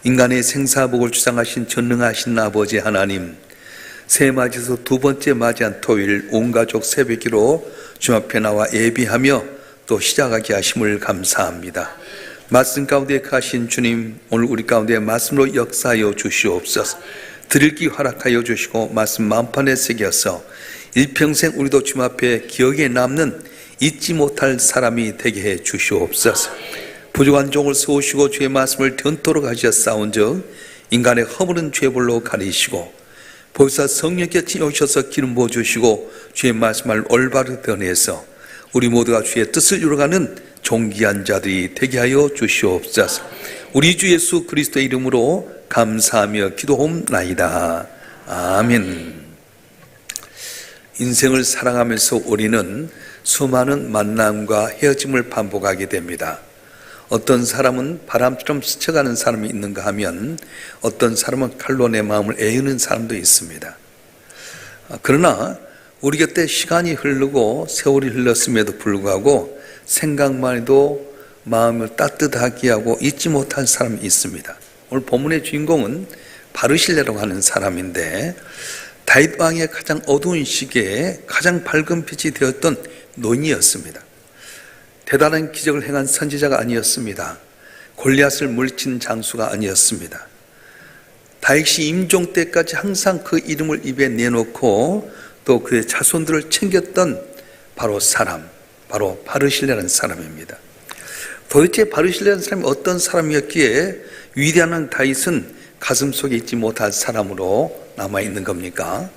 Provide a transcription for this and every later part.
인간의 생사복을 주장하신 전능하신 아버지 하나님, 새해 맞이에서 두 번째 맞이한 토요일 온 가족 새벽기로 주님 앞에 나와 예비하며 또 시작하게 하심을 감사합니다. 말씀 가운데 가신 주님, 오늘 우리 가운데 말씀으로 역사하여 주시옵소서. 드릴 기 허락하여 주시고 말씀 마음판에 새겨서 일평생 우리도 주님 앞에 기억에 남는 잊지 못할 사람이 되게 해 주시옵소서. 부족한 종을 세우시고 주의 말씀을 전토록 하셨사온즉 인간의 허물은 죄벌로 가리시고 보혜사 성령께 오셔서 기름 부어주시고 주의 말씀을 올바르게 드러내서 우리 모두가 주의 뜻을 이루어가는 존귀한 자들이 되게 하여 주시옵소서. 우리 주 예수 그리스도의 이름으로 감사하며 기도하옵나이다. 아멘. 인생을 살아가면서 우리는 수많은 만남과 헤어짐을 반복하게 됩니다. 어떤 사람은 바람처럼 스쳐가는 사람이 있는가 하면 어떤 사람은 칼로 내 마음을 에우는 사람도 있습니다. 그러나 우리 곁에 시간이 흐르고 세월이 흘렀음에도 불구하고 생각만 해도 마음을 따뜻하게 하고 잊지 못할 사람이 있습니다. 오늘 본문의 주인공은 바르실레라고 하는 사람인데 다윗 왕의 가장 어두운 시기에 가장 밝은 빛이 되었던 노인이었습니다. 대단한 기적을 행한 선지자가 아니었습니다. 골리앗을 물리친 장수가 아니었습니다. 다윗이 임종 때까지 항상 그 이름을 입에 내놓고 또 그의 자손들을 챙겼던 바로 바르실레라는 사람입니다. 도대체 바르실레라는 사람이 어떤 사람이었기에 위대한 다윗은 가슴속에 잊지 못할 사람으로 남아있는 겁니까?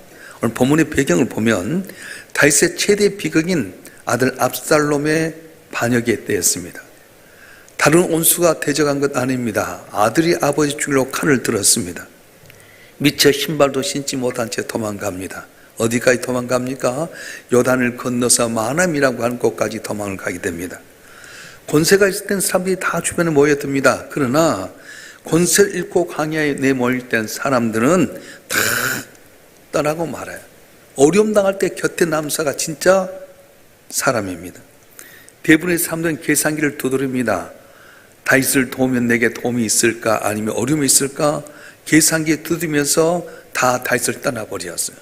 오늘 본문의 배경을 보면 다윗의 최대 비극인 아들 압살롬의 반역에 대했습니다. 다른 온수가 대적한 것 아닙니다. 아들이 아버지 죽이려고 칼을 들었습니다. 미처 신발도 신지 못한 채 도망갑니다. 어디까지 도망갑니까? 요단을 건너서 마함이라고 하는 곳까지 도망을 가게 됩니다. 권세가 있을 땐 사람들이 다 주변에 모여듭니다. 그러나 권세를 잃고 광야에 내몰릴 땐 사람들은 다 떠나고 말아요. 어려움 당할 때 곁에 남사가 진짜 사람입니다. 대부분의 사람들은 계산기를 두드립니다. 다윗을 도우면 내게 도움이 있을까 아니면 어려움이 있을까 계산기에 두드리면서 다 다윗을 떠나버렸어요.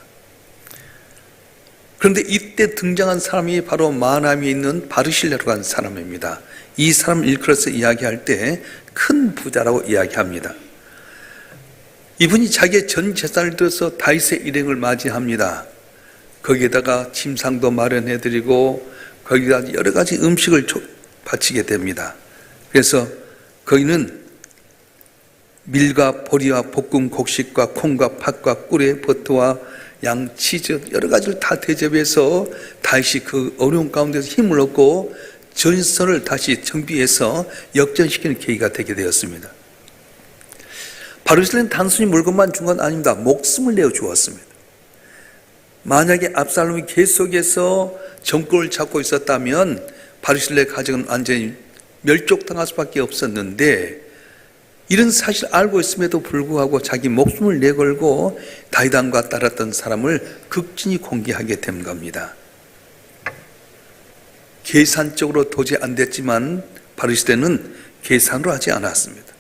그런데 이때 등장한 사람이 바로 마하나임에 있는 바르실레라고 하는 사람입니다. 이 사람을 일컬어서 이야기할 때 큰 부자라고 이야기합니다. 이분이 자기의 전 재산을 들어서 다윗의 일행을 맞이합니다. 거기에다가 침상도 마련해드리고 거기다 여러 가지 음식을 바치게 됩니다. 그래서 거기는 밀과 보리와 볶은 곡식과 콩과 팥과 꿀에 버터와 양, 치즈 여러 가지를 다 대접해서 다시 그 어려운 가운데서 힘을 얻고 전선을 다시 정비해서 역전시키는 계기가 되게 되었습니다. 바르실레는 단순히 물건만 준 건 아닙니다. 목숨을 내어 주었습니다. 만약에 압살롬이 계속해서 정권을 잡고 있었다면 바르실레 가정은 완전히 멸족당할 수밖에 없었는데 이런 사실을 알고 있음에도 불구하고 자기 목숨을 내걸고 다윗 왕과 따랐던 사람을 극진히 공개하게 된 겁니다. 계산적으로 도저히 안 됐지만 바르실레는 계산으로 하지 않았습니다.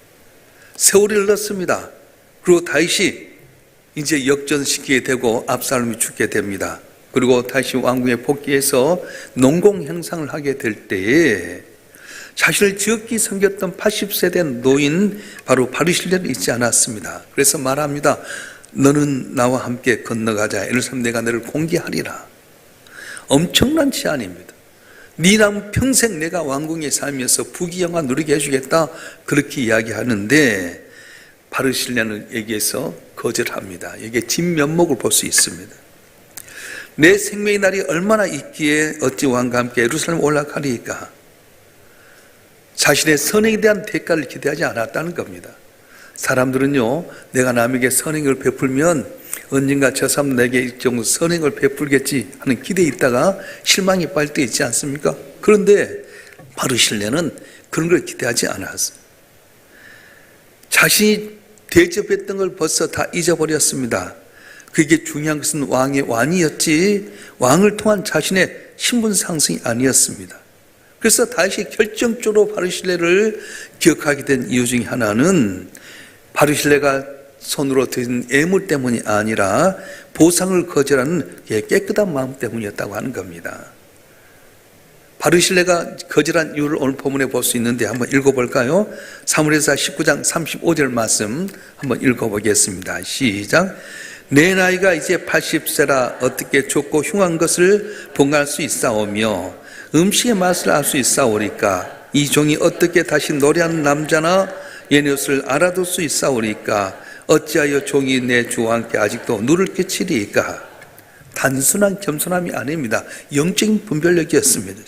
세월이 흘렀습니다. 그리고 다윗이 이제 역전시키게 되고 압살롬이 죽게 됩니다. 그리고 다시 왕궁에 복귀해서 농공 행상을 하게 될 때에 자신을 지극히 섬겼던 80세 된 노인 바로 바르실레는 잊지 않았습니다. 그래서 말합니다. 너는 나와 함께 건너가자. 예루살렘 내가 너를 공개하리라. 엄청난 제안입니다. 네 남 평생 내가 왕궁에 살면서 부귀영화 누리게 해주겠다. 그렇게 이야기하는데 바르실레는 여기에서 거절합니다. 여기에 진면목을 볼 수 있습니다. 내 생명의 날이 얼마나 있기에 어찌 왕과 함께 예루살렘 올라가리까? 자신의 선행에 대한 대가를 기대하지 않았다는 겁니다. 사람들은요, 내가 남에게 선행을 베풀면 언젠가 저 사람 내게 이 정도 선행을 베풀겠지 하는 기대에 있다가 실망에 빠질 때 있지 않습니까? 그런데 바르실레는 그런 걸 기대하지 않았어요. 자신이 대접했던 걸 벌써 다 잊어버렸습니다. 그게 중요한 것은 왕의 완이었지 왕을 통한 자신의 신분 상승이 아니었습니다. 그래서 다시 결정적으로 바르실레를 기억하게 된 이유 중에 하나는 바르실레가 손으로 드린 애물 때문이 아니라 보상을 거절하는 깨끗한 마음 때문이었다고 하는 겁니다. 바르실레가 거절한 이유를 오늘 본문에 볼 수 있는데 한번 읽어볼까요? 사무엘상 19장 35절 말씀 한번 읽어보겠습니다. 시작. 내 나이가 이제 80세라 어떻게 좁고 흉한 것을 본갈 수 있사오며 음식의 맛을 알 수 있사오리까? 이 종이 어떻게 다시 노래하는 남자나 예넷을 알아둘 수 있사오리까? 어찌하여 종이 내 주와 함께 아직도 누를 끼치리까? 단순한 겸손함이 아닙니다. 영적인 분별력이었습니다.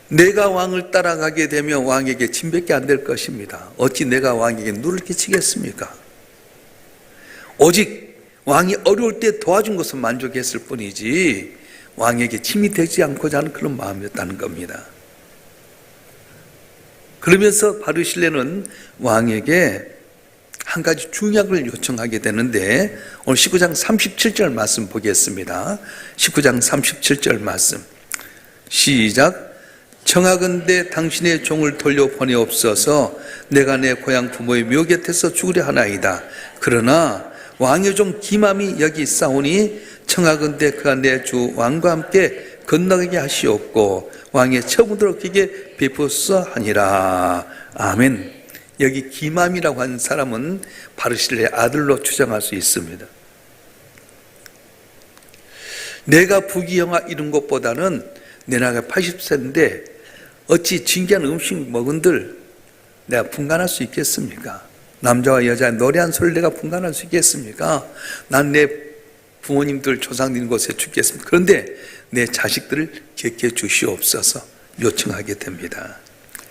내가 왕을 따라가게 되면 왕에게 침뱉게 안 될 것입니다. 어찌 내가 왕에게 누를 끼치겠습니까? 오직 왕이 어려울 때 도와준 것은 만족했을 뿐이지 왕에게 침이 되지 않고자 하는 그런 마음이었다는 겁니다. 그러면서 바르실레는 왕에게 한 가지 중약을 요청하게 되는데 오늘 19장 37절 말씀 보겠습니다. 19장 37절 말씀 시작. 청하건대 당신의 종을 돌려보내옵소서. 내가 내 고향 부모의 묘 곁에서 죽으려 하나이다. 그러나 왕의 종 기맘이 여기 있사오니 청하건대 그가 내 주 왕과 함께 건너가게 하시옵고 왕의 처분으로 그에게 베푸소서 하니라. 아멘. 여기 기맘이라고 하는 사람은 바르실레의 아들로 추정할 수 있습니다. 내가 부귀영화 이룬 것보다는 내 나이가 80세인데 어찌 진귀한 음식 먹은들 내가 분간할 수 있겠습니까? 남자와 여자 노래한 소리를 내가 분간할 수 있겠습니까? 난 내 부모님들 조상님 곳에 죽겠습니다. 그런데 내 자식들을 객해 주시옵소서 요청하게 됩니다.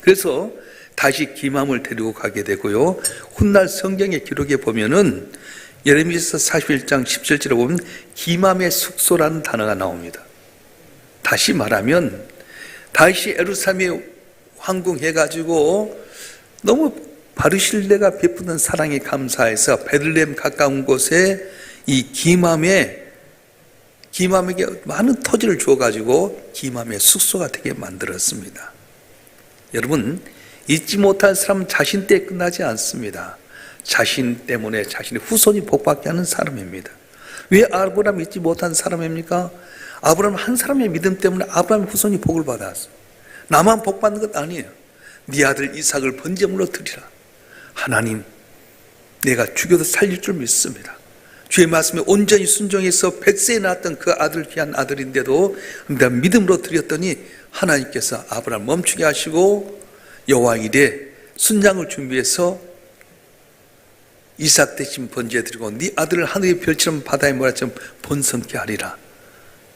그래서 다시 기맘을 데리고 가게 되고요. 훗날 성경의 기록에 보면은 예레미야서 41장 17절에 보면 기맘의 숙소라는 단어가 나옵니다. 다시 말하면 다시 예루살렘에 황궁해가지고 너무 바르실레가 베푸는 사랑에 감사해서 베들레헴 가까운 곳에 이 기맘에게 많은 토지를 주어가지고 기맘의 숙소가 되게 만들었습니다. 여러분, 잊지 못할 사람은 자신 때에 끝나지 않습니다. 자신 때문에 자신의 후손이 복받게 하는 사람입니다. 왜 아브라함 잊지 못한 사람입니까? 아브라함 한 사람의 믿음 때문에 아브라함의 후손이 복을 받았어요. 나만 복 받는 것 아니에요. 네 아들 이삭을 번제물로 드리라. 하나님, 내가 죽여도 살릴 줄 믿습니다. 주의 말씀에 온전히 순종해서 100세에 낳았던 그 아들, 귀한 아들인데도 내가 믿음으로 드렸더니 하나님께서 아브라함을 멈추게 하시고 여호와 이래 순양을 준비해서 이삭 대신 번제 드리고 네 아들을 하늘의 별처럼 바다의 모래처럼 번성케 하리라.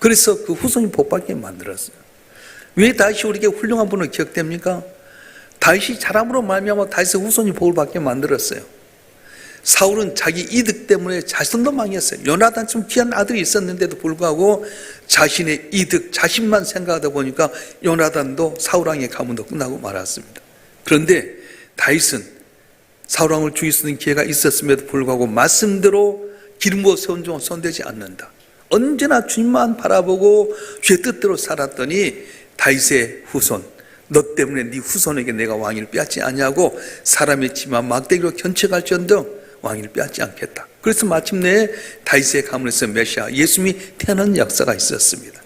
그래서 그 후손이 복받게 만들었어요. 왜 다윗이 우리에게 훌륭한 분으로 기억됩니까? 다윗이 잘함으로 말미암아 다윗의 후손이 복을 받게 만들었어요. 사울은 자기 이득 때문에 자신도 망했어요. 요나단처럼 귀한 아들이 있었는데도 불구하고 자신의 이득, 자신만 생각하다 보니까 요나단도 사울왕의 가문도 끝나고 말았습니다. 그런데 다윗은 사울왕을 죽일 수 있는 기회가 있었음에도 불구하고 말씀대로 기름 부어 세운 종은 손대지 않는다. 언제나 주님만 바라보고 주의 뜻대로 살았더니 다윗의 후손, 너 때문에 네 후손에게 내가 왕위를 빼앗지 아니하고 사람의 치마 막대기로 견책할지언정 왕위를 빼앗지 않겠다. 그래서 마침내 다윗의 가문에서 메시아 예수님이 태어난 역사가 있었습니다.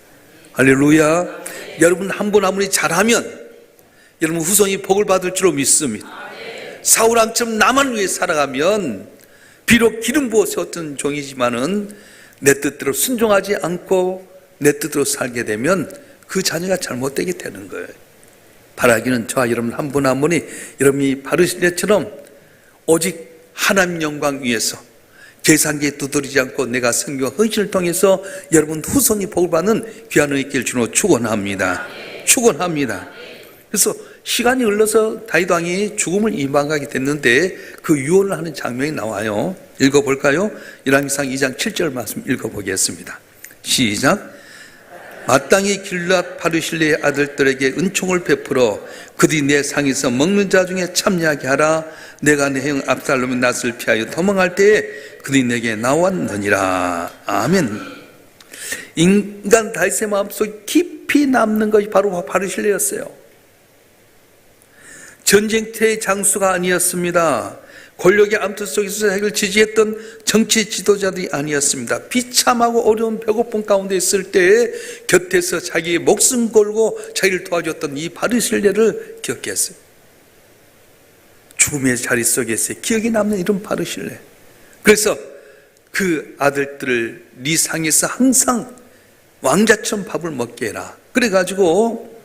할렐루야. 여러분 한 분 한 분이 잘하면 여러분 후손이 복을 받을 줄로 믿습니다. 사울왕처럼 나만 위해 살아가면 비록 기름 부어 세웠던 종이지만은 내 뜻대로 순종하지 않고 내 뜻대로 살게 되면 그 자녀가 잘못되게 되는 거예요. 바라기는 저와 여러분 한 분 한 분이 여러분이 바르실레처럼 오직 하나님 영광 위해서 계산기에 두드리지 않고 내가 성경과 헌신을 통해서 여러분 후손이 복을 받는 귀한 은혜 있기를 주로 축원합니다. 축원합니다. 그래서 시간이 흘러서 다윗 왕이 죽음을 임박하게 됐는데 그 유언을 하는 장면이 나와요. 읽어볼까요? 열왕기상 2장 7절 말씀 읽어보겠습니다. 시작. 마땅히 길앗 바르실레의 아들들에게 은총을 베풀어 그들이 내 상에서 먹는 자 중에 참여하게 하라. 내가 내 형 압살롬의 낯을 피하여 도망할 때에 그들이 내게 나왔느니라. 아멘. 인간 다윗의 마음속에 깊이 남는 것이 바로 바르실레였어요. 전쟁터의 장수가 아니었습니다. 권력의 암투 속에서 자기를 지지했던 정치 지도자들이 아니었습니다. 비참하고 어려운 배고픔 가운데 있을 때 곁에서 자기의 목숨 걸고 자기를 도와줬던 이 바르실레를 기억했어요. 죽음의 자리 속에서 기억에 남는 이런 바르실레. 그래서 그 아들들을 네 상에서 항상 왕자처럼 밥을 먹게 해라. 그래가지고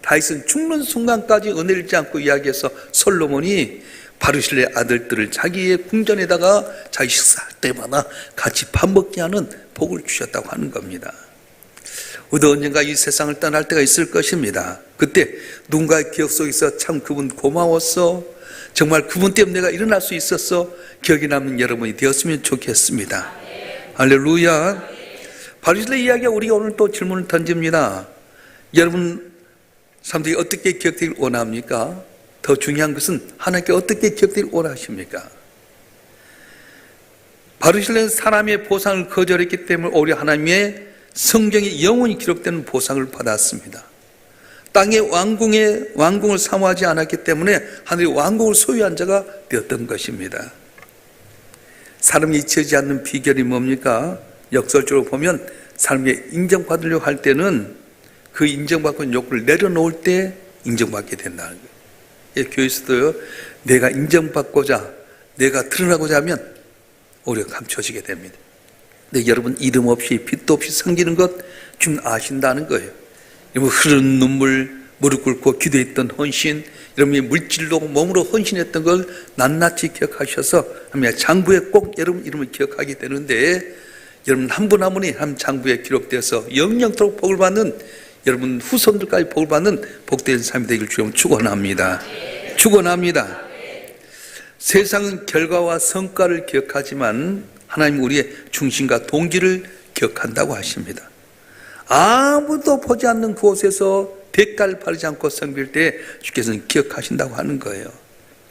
다윗은 죽는 순간까지 은혜를 잃지 않고 이야기해서 솔로몬이 바르실레 아들들을 자기의 궁전에다가 자기 식사할 때마다 같이 밥 먹게 하는 복을 주셨다고 하는 겁니다. 우리도 언젠가 이 세상을 떠날 때가 있을 것입니다. 그때 누군가의 기억 속에서 참 그분 고마웠어, 정말 그분 때문에 내가 일어날 수 있었어, 기억에 남는 여러분이 되었으면 좋겠습니다. 할렐루야. 바르실레 이야기가 우리가 오늘 또 질문을 던집니다. 여러분 사람들이 어떻게 기억되길 원합니까? 더 중요한 것은 하나님께 어떻게 기억되길 원하십니까? 바르실레는 사람의 보상을 거절했기 때문에 오히려 하나님의 성경에 영원히 기록되는 보상을 받았습니다. 땅의 왕궁을 사모하지 않았기 때문에 하늘의 왕국을 소유한 자가 되었던 것입니다. 사람이 잊혀지지 않는 비결이 뭡니까? 역설적으로 보면 사람이 인정받으려고 할 때는 그 인정받고 욕구를 내려놓을 때 인정받게 된다는 거예요. 교회에서도요, 내가 인정받고자, 내가 드러나고자 하면 오히려 감춰지게 됩니다. 근데 여러분 이름 없이 빛도 없이 섬기는 것 좀 아신다는 거예요. 여러분 흐르는 눈물, 무릎 꿇고 기도했던 헌신, 여러분이 물질로 몸으로 헌신했던 걸 낱낱이 기억하셔서 장부에 꼭 여러분 이름을 기억하게 되는데, 여러분 한 분 한 분이 한 장부에 기록되어서 영영토록 복을 받는, 여러분 후손들까지 복을 받는 복된 삶이 되길 주님 축원합니다. 축원합니다. 세상은 결과와 성과를 기억하지만 하나님은 우리의 중심과 동기를 기억한다고 하십니다. 아무도 보지 않는 그곳에서 대가를 바르지 않고 섬길 때 주께서는 기억하신다고 하는 거예요.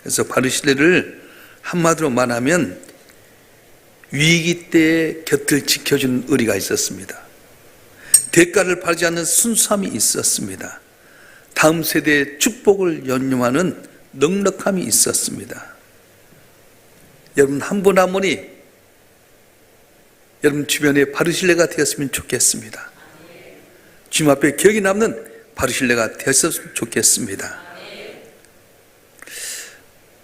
그래서 바르실레를 한마디로 말하면 위기 때 곁을 지켜주는 의리가 있었습니다. 대가를 바르지 않는 순수함이 있었습니다. 다음 세대의 축복을 연념하는 넉넉함이 있었습니다. 여러분 한 분 한 분이 여러분 주변에 바르실레가 되었으면 좋겠습니다. 주님 앞에 기억이 남는 바르실레가 되었으면 좋겠습니다.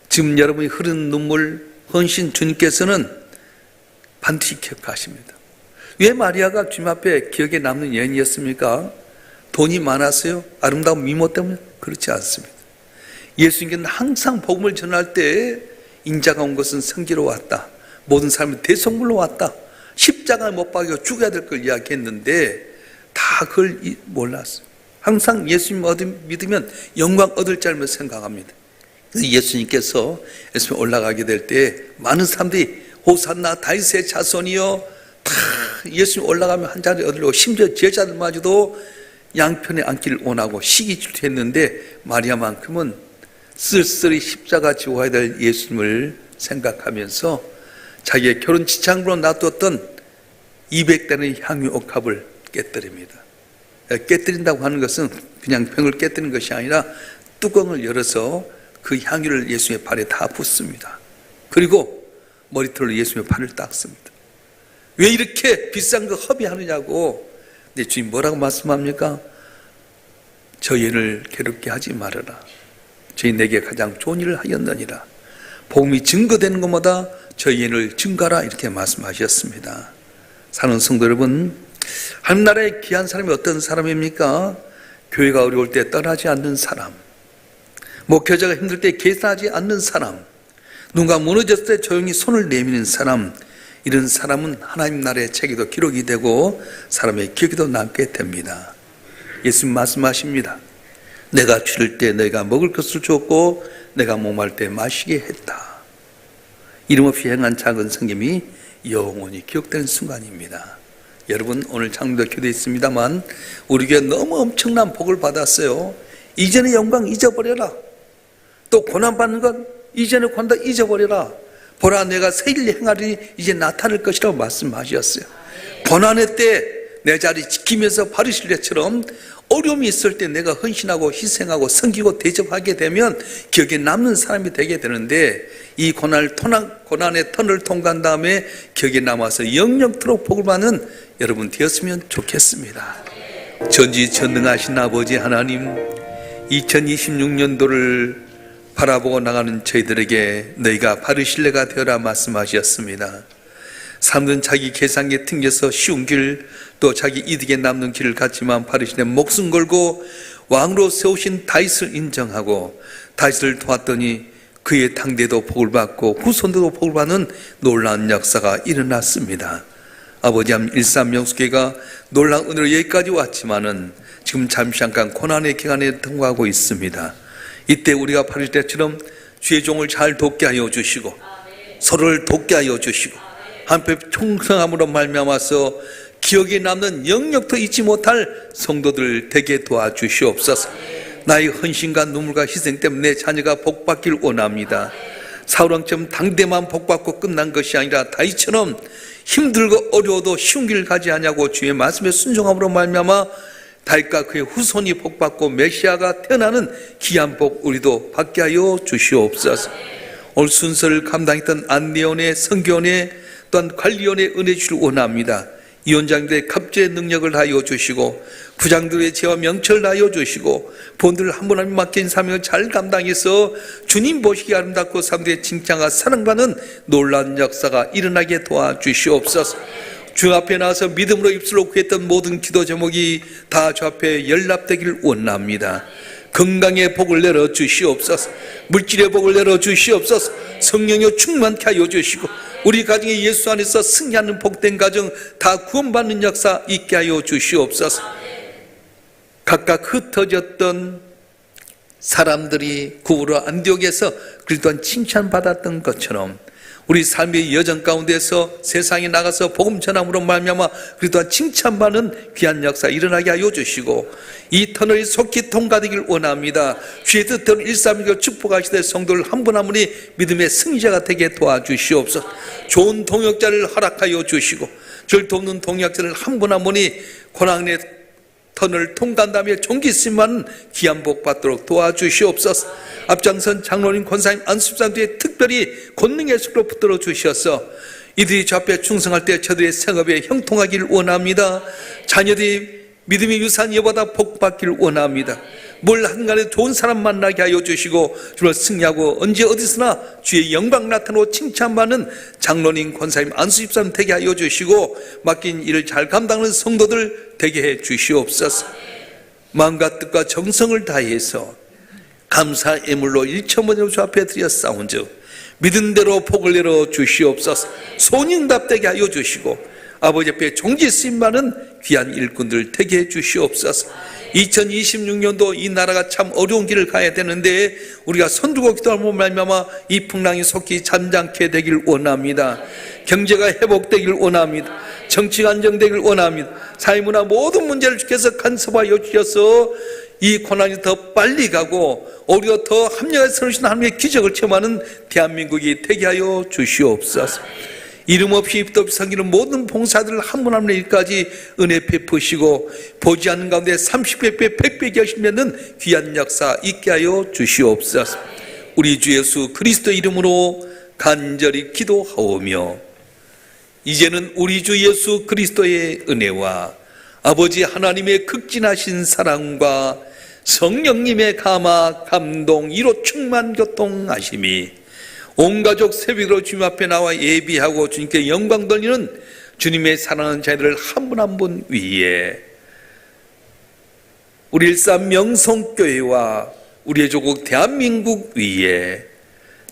지금 여러분이 흐르는 눈물, 헌신, 주님께서는 반드시 기억하십니다. 왜 마리아가 주님 앞에 기억에 남는 여인이었습니까? 돈이 많았어요? 아름다운 미모 때문에? 그렇지 않습니다. 예수님께는 항상 복음을 전할 때 인자가 온 것은 성기로 왔다, 모든 사람이 대속물로 왔다, 십자가에 못 박여 죽어야 될 걸 이야기했는데 다 그걸 몰랐어요. 항상 예수님 믿으면 영광 얻을 줄만 생각합니다. 예수님께서 예수님 올라가게 될 때 많은 사람들이 호산나 다윗의 자손이여, 다 예수님 올라가면 한 자리 얻으려고 심지어 제자들마저도 양편에 앉기를 원하고 시기 질투했는데 마리아만큼은 쓸쓸히 십자가 지고 가야 될 예수님을 생각하면서 자기의 결혼 지창으로 놔두었던 200대의 향유 옥합을 깨뜨립니다. 깨뜨린다고 하는 것은 그냥 병을 깨뜨리는 것이 아니라 뚜껑을 열어서 그 향유를 예수님의 발에 다 붓습니다. 그리고 머리털로 예수님의 발을 닦습니다. 왜 이렇게 비싼 거 허비하느냐고. 근데 주님 뭐라고 말씀합니까? 저 여인을 괴롭게 하지 말아라. 저희 내게 가장 좋은 일을 하였느니라. 복음이 증거되는 것마다 저 여인을 증가라, 이렇게 말씀하셨습니다. 사랑하는 성도 여러분, 하늘나라의 귀한 사람이 어떤 사람입니까? 교회가 어려울 때 떠나지 않는 사람, 목회자가 힘들 때 계산하지 않는 사람, 누군가 무너졌을 때 조용히 손을 내미는 사람, 이런 사람은 하나님 나라의 책에도 기록이 되고 사람의 기억에도 남게 됩니다. 예수님 말씀하십니다. 내가 줄일 때 내가 먹을 것을 줬고 내가 목마를 때 마시게 했다. 이름 없이 행한 작은 성김이 영원히 기억되는 순간입니다. 여러분 오늘 장로도 기도했습니다만 우리 교회 너무 엄청난 복을 받았어요. 이전의 영광 잊어버려라. 또 고난받는 건 이전의 고난도 잊어버려라. 보라 내가 새 일 행하리니 이제 나타날 것이라고 말씀하셨어요. 고난의 때 내 자리 지키면서 바리새인처럼 어려움이 있을 때 내가 헌신하고 희생하고 섬기고 대접하게 되면 기억에 남는 사람이 되게 되는데, 이 고난의 터널을 통과한 다음에 기억에 남아서 영영토록 복을 받는 여러분 되었으면 좋겠습니다. 전지전능하신 아버지 하나님, 2026년도를 바라보고 나가는 저희들에게 너희가 바리새인가 되어라 말씀하셨습니다. 사람들은 자기 계산에 튕겨서 쉬운 길, 또 자기 이득에 남는 길을 갔지만 바리새인은 목숨 걸고 왕으로 세우신 다윗을 인정하고 다윗을 도왔더니 그의 당대도 복을 받고 후손들도 복을 받는 놀라운 역사가 일어났습니다. 아버지 하나님, 일삼명수교회가 놀라운 은혜로 여기까지 왔지만은 지금 잠시 잠깐 고난의 기간에 통과하고 있습니다. 이때 우리가 바리새인처럼 주의 종을 잘 돕게 하여 주시고 서로를 돕게 하여 주시고 한편 충성함으로 말미암아서 기억에 남는 영역도 잊지 못할 성도들 되게 도와주시옵소서. 나의 헌신과 눈물과 희생 때문에 내 자녀가 복받길 원합니다. 사울왕처럼 당대만 복받고 끝난 것이 아니라 다윗처럼 힘들고 어려워도 쉬운 길을 가지 않냐고 주의 말씀에 순종함으로 말미암아 다윗과 그의 후손이 복받고 메시아가 태어나는 귀한 복 우리도 받게 하여 주시옵소서. 오늘 순서를 감당했던 안내원의, 선교원의, 또한 관리원의 은혜 주를 원합니다. 위원장들의 갑제의 능력을 하여 주시고 부장들의 죄와 명철을 하여 주시고 본들 한 분 한 분 맡긴 사명을 잘 감당해서 주님 보시기 아름답고 사람들의 칭찬과 사랑받는 놀라운 역사가 일어나게 도와주시옵소서. 주 앞에 나와서 믿음으로 입술로 구했던 모든 기도 제목이 다 주 앞에 연락되기를 원합니다. 건강의 복을 내려 주시옵소서. 물질의 복을 내려 주시옵소서. 성령의 충만케 하여 주시고 우리 가정에 예수 안에서 승리하는 복된 가정 다 구원받는 역사 있게 하여 주시옵소서. 각각 흩어졌던 사람들이 구우로 안디옥에서 그리스도한 칭찬받았던 것처럼 우리 삶의 여정 가운데서 세상에 나가서 복음 전함으로 말미암아 그리스도한 칭찬받는 귀한 역사 일어나게 하여 주시고 이 터널이 속히 통과되길 원합니다. 주의 뜻대로 131교 축복하시되 성도를 한 분 한 분이 믿음의 승리자가 되게 도와주시옵소서. 좋은 동역자를 허락하여 주시고 저를 돕는 동역자를 한 분 한 분이 고난의 터널을 통과한 다음에 종기 있으면 귀한 복 받도록 도와주시옵소서. 앞장선 장로님, 권사님, 안수집사님들이 특별히 권능의 숲으로 붙들어 주셔서 이들이 주 앞에 충성할 때 저들의 생업에 형통하기를 원합니다. 자녀들이 믿음의 유산 여보다 복 받기를 원합니다. 뭘 한간에 좋은 사람 만나게 하여 주시고 주로 승리하고 언제 어디서나 주의 영광 나타나고 칭찬받는 장로님, 권사님, 안수집사님 되게 하여 주시고 맡긴 일을 잘 감당하는 성도들 되게 해 주시옵소서. 마음과 뜻과 정성을 다해서 감사 예물로 일처모로 주 앞에 드려 싸운즉 믿은 대로 복을 내려 주시옵소서. 소년답되게 하여 주시고 아버지 앞에 종지 쓰임받는 귀한 일꾼들 되게 해 주시옵소서. 2026년도 이 나라가 참 어려운 길을 가야 되는데 우리가 손들고 기도하면 말미암아 이 풍랑이 속히 잠잠케 되길 원합니다. 경제가 회복되길 원합니다. 정치가 안정되길 원합니다. 사회문화 모든 문제를 주께서 간섭하여 주셔서 이 고난이 더 빨리 가고 오히려 더 합력해서 서르신 하나님의 기적을 체험하는 대한민국이 되게 하여 주시옵소서. 이름 없이 입도 없이 섬기는 모든 봉사들을 한 분 한 분에게까지 은혜 베푸시고 보지 않는 가운데 30배, 100배 결심되는 귀한 역사 있게 하여 주시옵소서. 우리 주 예수 그리스도 이름으로 간절히 기도하오며 이제는 우리 주 예수 그리스도의 은혜와 아버지 하나님의 극진하신 사랑과 성령님의 감화, 감동, 이로 충만 교통하심이 온 가족 새벽으로 주님 앞에 나와 예비하고 주님께 영광 돌리는 주님의 사랑하는 자들을 한 분 한 분 위에 우리 일산 명성교회와 우리의 조국 대한민국 위에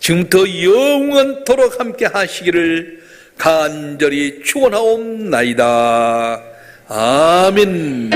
지금부터 영원토록 함께 하시기를 간절히 축원하옵나이다. 아멘.